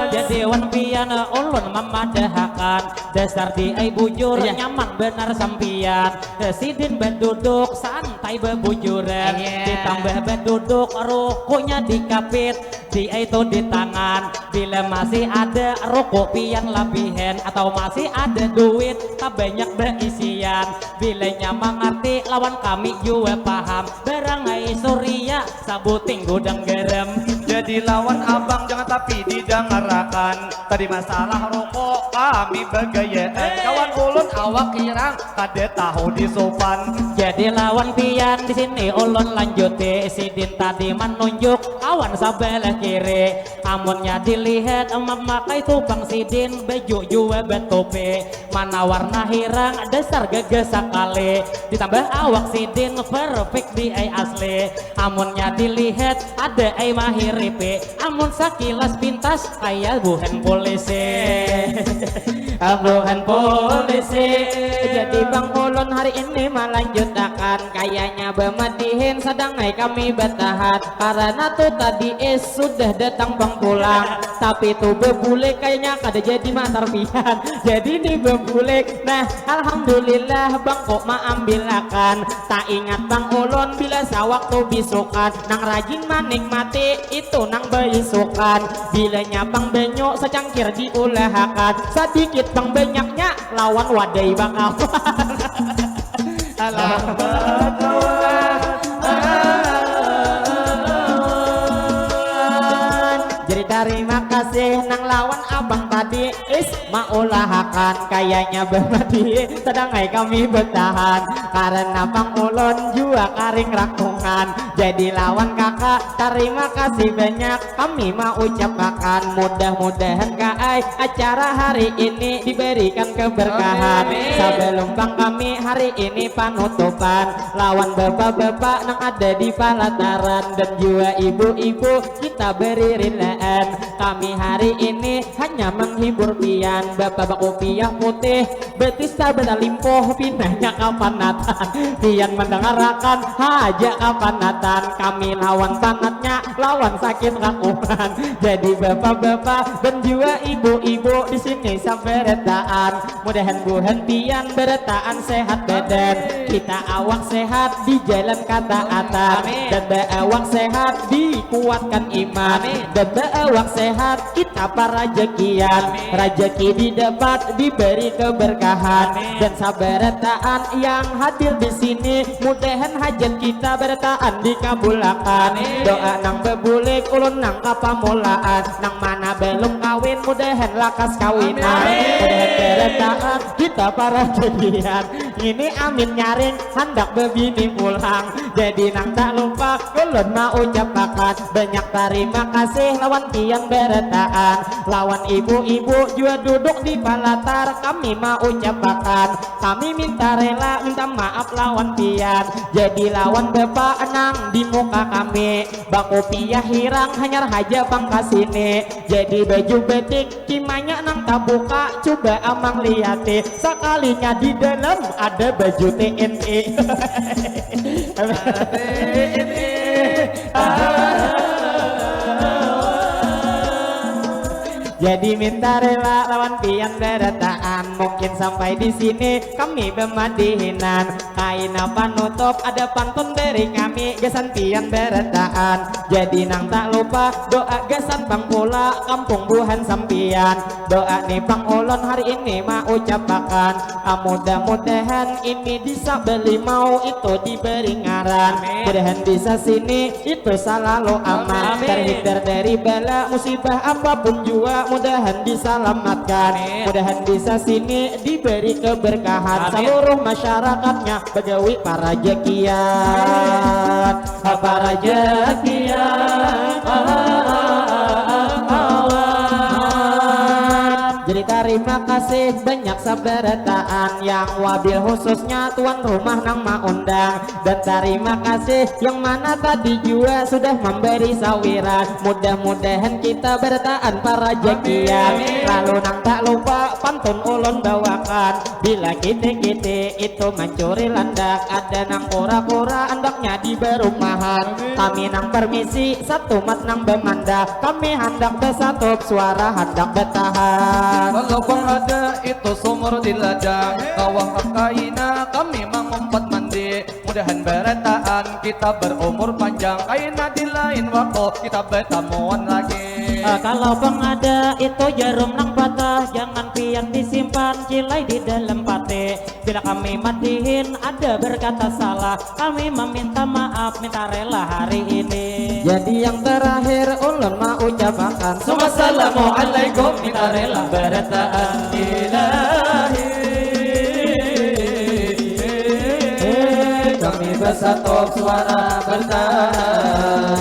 Jadi wan pian ulun memadahakan, dasar di ai bujur nyaman benar sampian. Sidin beduduk santai bebujuran, ditambah beduduk rukunya dikapit, di itu di tangan. Bila masih ada rokok pian labihan atau masih ada duit tak banyak beisian. Bilanya mengerti lawan kami juga paham, berangai surya sabuting gudang garam. Jadi lawan abang jangan tapi didengarakan, tadi masalah rokok kami begayaan. Kawan ulun awak irang kade tahu di sopan. Jadi lawan pian di sini ulun lanjuti, sidin tadi menunjuk kawan sebelah kiri. Amunnya dilihat memakai tupang sidin baju jua betope, mana warna hirang dasar geges sekali. Ditambah awak sidin perfect di ai asli. Amunnya dilihat ada ai mahiripe, amun sakilas pintas kayak bukan polisi. Bukan polisi. Jadi bang ulun hari ini melanjutkan, kayaknya bemadihin sedangai kami bertahan. Karena tuh tadi sudah datang bang pulang, tapi tuh bebulik kayaknya kada jadi matar pian. Jadi di bebulik, nah alhamdulillah bang kok maambilakan. Tak ingat bang ulun bila sewaktu bisukan, nang rajin menikmati itu nang beisukan. Bilanya bang benyok secangkir diulahakan, sedikit bang banyaknya lawan wadai bang awan. Jadi terima kasih nang lawan abang tadi maulahakan, kayaknya bermati sedangai kami bertahan. Karena bang ulun juga karing rakungan, jadi lawan kakak terima kasih banyak kami mau ucapkan. Mudah-mudahan kai acara hari ini diberikan keberkahan. Sebelum bang kami hari ini penutupan, lawan bapak-bapak nang ada di pelataran dan juga ibu-ibu kita beri rilaan. Kami hari ini hanya menghibur pian. Bapak kopiah putih betis tabata limpoh pinahnya kapanatan. Pian mendengarkan haja kapanatan. Kami lawan panatnya lawan sakit rakuman. Jadi bapak-bapak dan juga ibu-ibu di sini sampai retaan. Mudahan buhan pian beretaan sehat badan. Kita awak sehat di jalan ketaatan. Dan awak sehat dikuatkan iman. Dan awak sehat kita para rezekian. Rezeki didapat diberi keberkahan. Dan sabaretaan yang hadir di sini mudahan hajat kita beretaan dikabulkan. Doa nang bebulik ulun nang kapamulaan. Nang mana belum kawin mudahan lakas kawinan. Mudahan beretaan kita para rezekian. Ini amin nyaring hendak bebini pulang. Jadi nang tak lupa ulun mau ucapakan banyak terima kasih lawan pian beretaan. Lawan ibu-ibu juga duduk di palatar. Kami mau ucapakan kami minta rela minta maaf lawan pian. Jadi lawan bapak nang di muka kami bako piah hirang hanyar haja pangkas ini. Jadi baju betik kimanya nang tak buka coba amang liati. Sekalinya di dalam ada baju TNI. Jadi minta rela lawan pian beretaan. Mungkin sampai di sini kami bemadihinan. Kain panutup ada pantun dari kami gesan pian beretaan. Jadi nang tak lupa doa gesan bang pula kampung buhan sampian. Doa nih bang ulun hari ini mau ucapakan mudah-mudahan ini bisa beli mau itu diberi ngaran. Mudahan bisa sini itu selalu aman. Terhindar dari bala musibah apapun juga mudahan diselamatkan. Mudahan bisa sini diberi keberkahan. Seluruh masyarakatnya begawi para rezekian. Para rezekian. Jadi terima kasih banyak sabaretaan yang wabil khususnya tuan rumah nang maundang. Dan terima kasih yang mana tadi juga sudah memberi sawiran. Mudah-mudahan kita bertaan para rezekian. Lalu nang tak lupa pantun ulun bawakan. Bila kite-kite itu mencuri landak ada nang kura-kura andaknya di berumahan. Kami nang permisi satu mat nang bemanda. Kami hendak besatup suara hendak betahan. Kalau bang ada itu sumur di ladang. Kawah kaina kami mengumpat mandi. Mudahan beretaan kita berumur panjang. Kaina di lain waktu kita bertemuan lagi. Kalau bang ada itu jarum nang patah jangan pian disimpan cilai di dalam pate. Bila kami matihin ada berkata salah kami meminta maaf minta rela hari ini. Jadi yang terakhir ulun mau ucapakan Assalamualaikum minta rela beretaan ilahi. kami bersatu suara bertahan.